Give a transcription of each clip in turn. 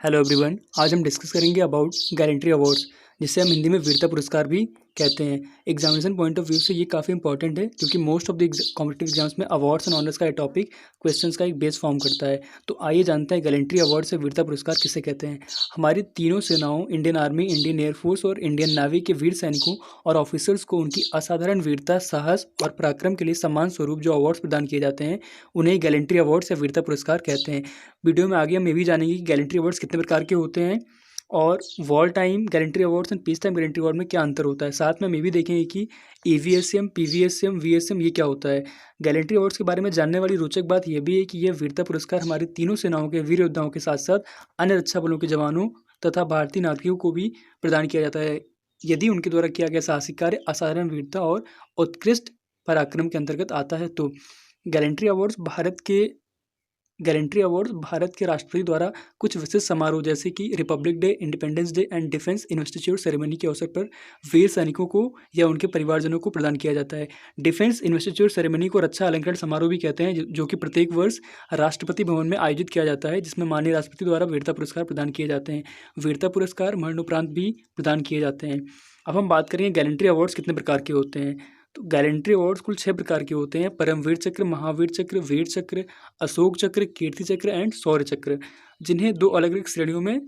Hello everyone. आज हम discuss करेंगे अबाउट गैलेंट्री अवार्ड्स, जिसे हम हिंदी में वीरता पुरस्कार भी कहते हैं। एग्जामिनेशन पॉइंट ऑफ व्यू से ये काफ़ी इंपॉर्टेंट है, क्योंकि most of the competitive exams में अवार्ड्स एंड ऑनर्स का टॉपिक क्वेश्चंस का एक बेस फॉर्म करता है। तो आइए जानते हैं गैलेंट्री अवार्ड से वीरता पुरस्कार किसे कहते हैं। हमारी तीनों सेनाओं, इंडियन आर्मी, इंडियन एयरफोर्स और इंडियन नेवी के वीर सैनिकों और ऑफिसर्स को उनकी असाधारण वीरता, साहस और पराक्रम के लिए सम्मान स्वरूप जो अवार्ड्स प्रदान किए जाते हैं, उन्हें गैलेंट्री अवार्ड्स या वीरता पुरस्कार कहते हैं। वीडियो में आगे हम ये भी जानेंगे कि गैलेंट्री अवार्ड्स कितने प्रकार के होते हैं और war time gallantry awards and peace time gallantry award में क्या अंतर होता है। साथ में हम ये भी देखेंगे कि एवीएसएम, पीवीएसएम, वीएसएम ये क्या होता है। गैलेंट्री अवार्ड्स के बारे में जानने वाली रोचक बात यह भी है कि यह वीरता पुरस्कार हमारी तीनों सेनाओं के वीर योद्धाओं के साथ साथ अन्य रक्षा बलों के जवानों तथा भारतीय नागरिकों को भी प्रदान किया जाता है, यदि उनके द्वारा किया गया साहसिक कार्य असाधारण वीरता और उत्कृष्ट पराक्रम के अंतर्गत आता है। तो गैलेंट्री अवार्ड्स भारत के राष्ट्रपति द्वारा कुछ विशेष समारोह जैसे कि Republic Day, Independence Day and defence investiture ceremony के अवसर पर वीर सैनिकों को या उनके परिवारजनों को प्रदान किया जाता है। डिफेंस इन्वेस्टिट्यूट सेरेमनी को रक्षा अलंकरण समारोह भी कहते हैं, जो कि प्रत्येक वर्ष राष्ट्रपति भवन में आयोजित किया जाता है, जिसमें माननीय राष्ट्रपति द्वारा वीरता पुरस्कार प्रदान किए जाते हैं। वीरता पुरस्कार मरणोपरांत भी प्रदान किए जाते हैं। अब हम बात करेंगे गैलेंट्री अवार्ड्स कितने प्रकार के होते हैं। तो गैलेंट्री अवार्ड्स कुल 6 प्रकार के होते हैं: परमवीर चक्र, महावीर चक्र, वीर चक्र, अशोक चक्र, कीर्ति चक्र एंड शौर्य चक्र, जिन्हें 2 अलग अलग श्रेणियों में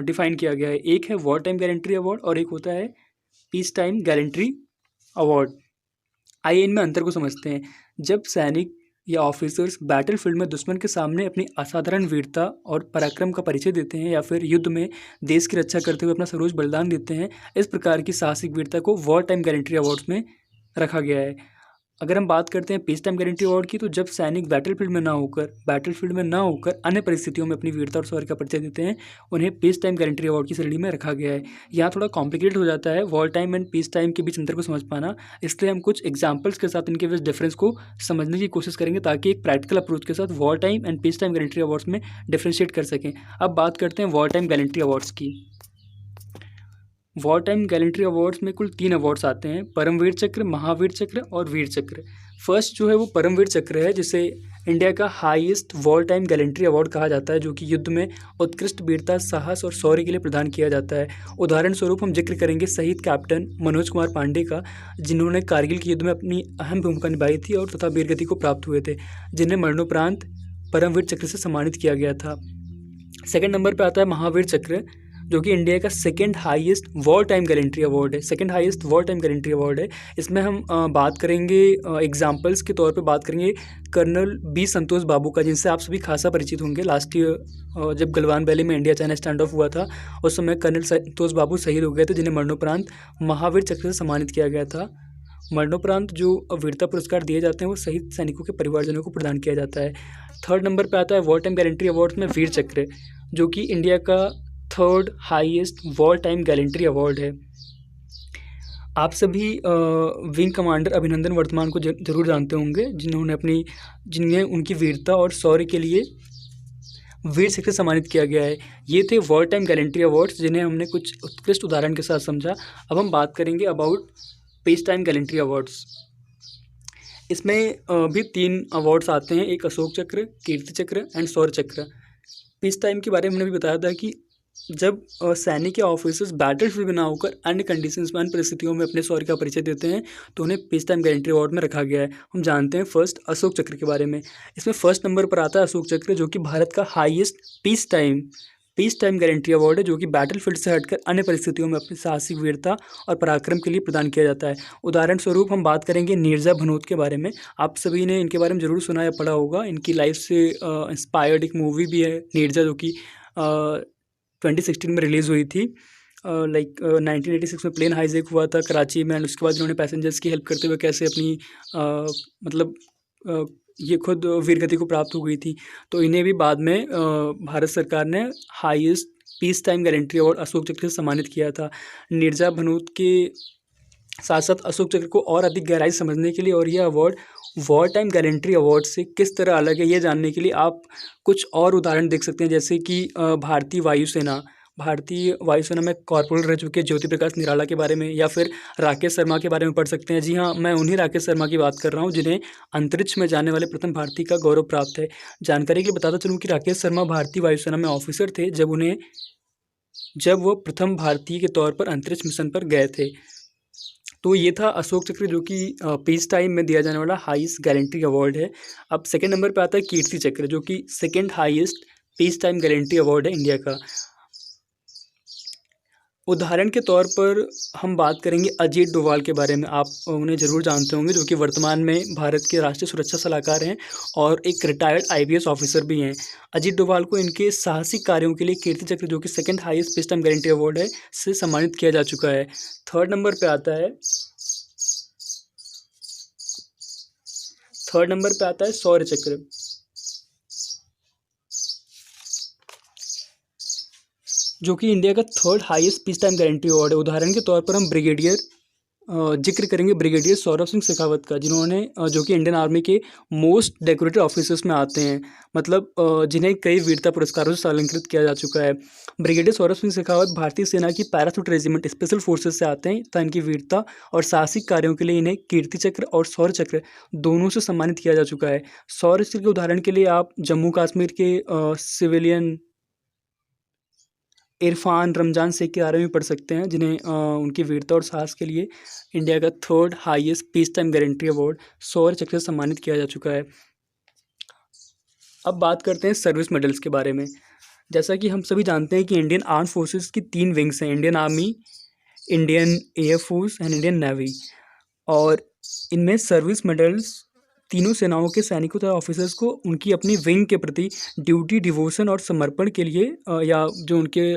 डिफाइन किया गया है। एक है वॉर टाइम गैलेंट्री अवार्ड और एक होता है पीस टाइम गैलेंट्री अवार्ड। आइए इनमें अंतर को समझते हैं। जब सैनिक या ऑफिसर्स बैटल फील्ड में दुश्मन के सामने अपनी असाधारण वीरता और पराक्रम का परिचय देते हैं या फिर युद्ध में देश की रक्षा करते हुए अपना सर्वोच्च बलिदान देते हैं, इस प्रकार की साहसिक वीरता को वॉर टाइम गैलेंट्री अवार्ड्स में रखा गया है। अगर हम बात करते हैं पीस टाइम गैलेंट्री अवार्ड की, तो जब सैनिक बैटलफील्ड में ना होकर अन्य परिस्थितियों में अपनी वीरता और शौर्य का परिचय देते हैं, उन्हें पीस टाइम गैलेंट्री अवार्ड की श्रेणी में रखा गया है। यहाँ थोड़ा कॉम्प्लिकेटेड हो जाता है war time and peace time के बीच अंतर को समझ पाना, इसलिए हम कुछ एग्जाम्पल्स के साथ इनके बीच डिफरेंस को समझने की कोशिश करेंगे, ताकि एक प्रैक्टिकल अप्रोच के साथ war time and peace time gallantry awards में डिफ्रेंशिएट कर सकें। अब बात करते हैं वॉर टाइम गैलेंट्री अवार्ड्स की। वॉर टाइम गैलेंट्री अवार्ड्स में कुल 3 अवार्ड्स आते हैं: परमवीर चक्र, महावीर चक्र और वीर चक्र। फर्स्ट जो है वो परमवीर चक्र है, जिसे इंडिया का highest war time gallantry award कहा जाता है, जो कि युद्ध में उत्कृष्ट वीरता, साहस और शौर्य के लिए प्रदान किया जाता है। उदाहरण स्वरूप हम जिक्र करेंगे शहीद कैप्टन मनोज कुमार पांडे का, जिन्होंने कारगिल के युद्ध में अपनी अहम भूमिका निभाई थी और तथा वीरगति को प्राप्त हुए थे, जिन्हें मरणोपरांत परमवीर चक्र से सम्मानित किया गया था। सेकेंड नंबर पर आता है महावीर चक्र, जो कि इंडिया का second highest war time gallantry award है। इसमें हम बात करेंगे एग्जाम्पल्स के तौर पे बात करेंगे कर्नल बी संतोष बाबू का, जिनसे आप सभी खासा परिचित होंगे। लास्ट ईयर जब गलवान वैली में इंडिया चाइना स्टैंड ऑफ हुआ था, उस समय कर्नल संतोष बाबू शहीद हो गए थे, जिन्हें मरणोपरांत महावीर चक्र से सम्मानित किया गया था। मरणोपरांत जो वीरता पुरस्कार दिए जाते हैं वो शहीद सैनिकों के परिवारजनों को प्रदान किया जाता है। थर्ड नंबर पर आता है वॉर टाइम गैलेंट्री अवार्ड में वीर चक्र, जो कि इंडिया का third highest war time gallantry award है। आप सभी विंग कमांडर अभिनंदन वर्तमान को जरूर जानते होंगे, जिन्हें उनकी वीरता और शौर्य के लिए वीर चक्र से सम्मानित किया गया है। ये थे वॉर टाइम गैलेंट्री अवार्ड्स, जिन्हें हमने कुछ उत्कृष्ट उदाहरण के साथ समझा। अब हम बात करेंगे about peace time gallantry awards. इसमें भी 3 अवार्ड्स आते हैं: एक अशोक चक्र, कीर्ति चक्र एंड शौर्य चक्र। पीस टाइम के बारे में हमने भी बताया था कि जब सैनिक या ऑफिसर्स बैटलफील्ड में ना होकर अन्य कंडीशंस में, अन्य परिस्थितियों में अपने शौर्य का परिचय देते हैं, तो उन्हें पीस टाइम गैलेंट्री अवार्ड में रखा गया है। हम जानते हैं फर्स्ट अशोक चक्र के बारे में। इसमें फर्स्ट नंबर पर आता है अशोक चक्र, जो कि भारत का highest peace time gallantry award है, जो कि बैटलफील्ड से हटकर अन्य परिस्थितियों में अपनी साहसिक वीरता और पराक्रम के लिए प्रदान किया जाता है। उदाहरण स्वरूप हम बात करेंगे नीरजा भनोत के बारे में। आप सभी ने इनके बारे में ज़रूर सुना या पढ़ा होगा। इनकी लाइफ से इंस्पायर्ड एक मूवी भी है नीरजा, जो कि 2016 में रिलीज़ हुई थी। 1986 में प्लेन हाईजैक हुआ था कराची में, एंड उसके बाद इन्होंने पैसेंजर्स की हेल्प करते हुए कैसे अपनी ये खुद वीरगति को प्राप्त हो गई थी। तो इन्हें भी बाद में भारत सरकार ने highest peace time gallantry award Ashok चक्र से सम्मानित किया था। नीरजा भनोत के साथ साथ अशोक चक्र को और अधिक गहराई समझने के लिए और यह award war time gallantry award से किस तरह अलग है, ये जानने के लिए आप कुछ और उदाहरण देख सकते हैं, जैसे कि भारतीय भारतीय वायुसेना में कॉर्पोरल रह चुके ज्योति प्रकाश निराला के बारे में, या फिर राकेश शर्मा के बारे में पढ़ सकते हैं। जी हाँ, मैं उन्हीं राकेश शर्मा की बात कर रहा हूँ जिन्हें अंतरिक्ष में जाने वाले प्रथम भारतीय का गौरव प्राप्त है। जानकारी के लिए बताता चलूँ कि राकेश शर्मा भारतीय वायुसेना में ऑफिसर थे जब वो प्रथम भारतीय के तौर पर अंतरिक्ष मिशन पर गए थे। तो ये था अशोक चक्र, जो कि पीस टाइम में दिया जाने वाला हाईएस्ट गैलेंट्री अवार्ड है। अब सेकंड नंबर पे आता है कीर्ति चक्र, जो कि second highest peace time gallantry award है इंडिया का। उदाहरण के तौर पर हम बात करेंगे अजीत डोभाल के बारे में। आप उन्हें ज़रूर जानते होंगे, जो कि वर्तमान में भारत के राष्ट्रीय सुरक्षा सलाहकार हैं और एक रिटायर्ड आईपीएस ऑफिसर भी हैं। अजीत डोभाल को इनके साहसिक कार्यों के लिए कीर्ति चक्र, जो कि second highest peace time gallantry award है, से सम्मानित किया जा चुका है। थर्ड नंबर पे आता है शौर्य चक्र, जो कि इंडिया का third highest peacetime gallantry award है। उदाहरण के तौर पर हम जिक्र करेंगे ब्रिगेडियर सौरभ सिंह शेखावत का, जो कि इंडियन आर्मी के मोस्ट डेकोरेटेड ऑफिसर्स में आते हैं, मतलब जिन्हें कई वीरता पुरस्कारों से अलंकृत किया जा चुका है। ब्रिगेडियर सौरभ सिंह शेखावत भारतीय सेना की पैराशूट रेजिमेंट स्पेशल फोर्सेस से आते हैं, तथा इनकी वीरता और साहसिक कार्यों के लिए इन्हें कीर्ति चक्र और शौर्य चक्र दोनों से सम्मानित किया जा चुका है। शौर्य चक्र के उदाहरण के लिए आप जम्मू कश्मीर के सिविलियन इरफान रमजान शेख के बारे में पढ़ सकते हैं, जिन्हें उनकी वीरता और साहस के लिए इंडिया का third highest peacetime gallantry award Shaurya Chakra से सम्मानित किया जा चुका है। अब बात करते हैं सर्विस मेडल्स के बारे में। जैसा कि हम सभी जानते हैं कि इंडियन आर्म फोर्सेस की 3 विंग्स हैं, Indian army, Indian air force and Indian navy. और इनमें सर्विस मेडल्स तीनों सेनाओं के सैनिकों तथा ऑफिसर्स को उनकी अपनी विंग के प्रति ड्यूटी, डिवोशन और समर्पण के लिए या जो उनके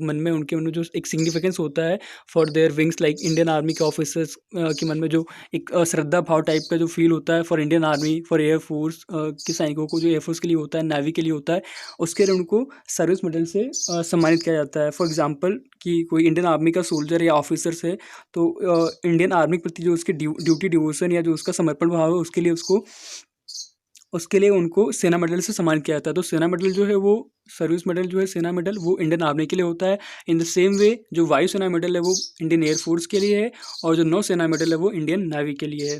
मन में जो एक सिग्निफिकेंस होता है for their wings, like Indian army के ऑफिसर्स के मन में जो एक श्रद्धा भाव टाइप का जो फील होता है for Indian army, for air force के सैनिकों को जो एयरफोर्स के लिए होता है, नेवी के लिए होता है, उसके लिए उनको सर्विस मेडल से सम्मानित किया जाता है। फॉर एग्जाम्पल कि कोई इंडियन आर्मी का सोल्जर या ऑफिसर्स है, तो इंडियन आर्मी के प्रति जो उसकी ड्यूटी, डिवोशन या जो उसका समर्पण भाव है, उसके लिए उनको सेना मेडल से सम्मानित किया जाता है। तो सेना मेडल जो है वो सर्विस मेडल जो है सेना मेडल वो इंडियन आर्मी के लिए होता है। इन द सेम वे जो वायु सेना मेडल है वो इंडियन एयरफोर्स के लिए है, और जो नौ सेना मेडल है वो इंडियन नेवी के लिए है।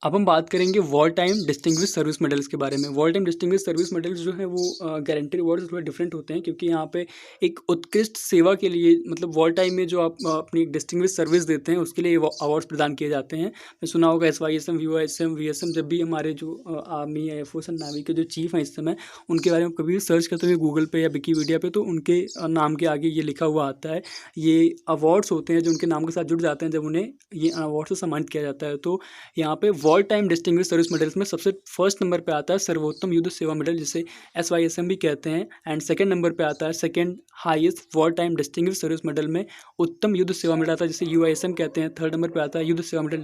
अब हम बात करेंगे war time distinguish service medals के बारे में। War time distinguish service medals जो है वो गारंटी अवार्ड थोड़े डिफरेंट होते हैं, क्योंकि यहाँ पे एक उत्कृष्ट सेवा के लिए, मतलब वॉर टाइम में जो आप अपनी डिस्टिंग्विश सर्विस देते हैं उसके लिए अवार्ड्स प्रदान किए जाते हैं। मैं सुना होगा SYSM, VOSM, VSM। जब भी हमारे जो आर्मी, एयरफोर्स एंड नेवी के जो चीफ हैं इस समय, उनके बारे में कभी भी सर्च करते हुए गूगल पे या विकीपीडिया पे, तो उनके नाम के आगे ये लिखा हुआ आता है। ये अवार्ड्स होते हैं जो उनके नाम के साथ जुड़ जाते हैं जब उन्हें ये अवार्ड से सम्मानित किया जाता है। तो यहाँ पे war time distinguish service medals में सबसे फर्स्ट नंबर पे आता है सर्वोत्तम युद्ध सेवा मेडल, जिसे SYSM भी कहते हैं। एंड सेकंड नंबर पे आता है second highest war time distinguish service medal में उत्तम युद्ध सेवा मेडल आता है, जिसे UISM कहते हैं। थर्ड नंबर पे आता है युद्ध सेवा मेडल,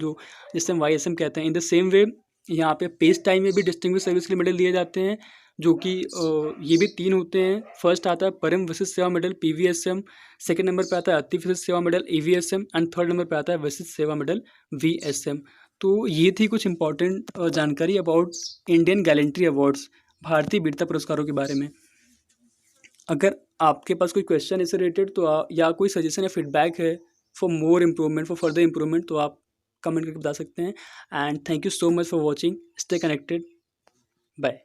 जिसे हम YSM कहते हैं। इन द सेम वे यहाँ पे पीस टाइम में भी डिस्टिंग्विश सर्विस के मेडल दिए जाते हैं, जो कि ये भी 3 होते हैं। फर्स्ट आता है परम विशिष्ट सेवा मेडल, PVSM। सेकंड नंबर पे आता है अति विशिष्ट सेवा medal, EVSM। And third number पे आता है विशिष्ट सेवा मेडल, VSM। तो ये थी कुछ इंपॉर्टेंट जानकारी अबाउट इंडियन गैलेंट्री अवार्ड्स, भारतीय वीरता पुरस्कारों के बारे में। अगर आपके पास कोई क्वेश्चन इससे रिलेटेड तो या कोई सजेशन या फीडबैक है for more improvement, for further improvement, तो आप कमेंट करके बता सकते हैं। And thank you so much for watching. Stay connected. Bye.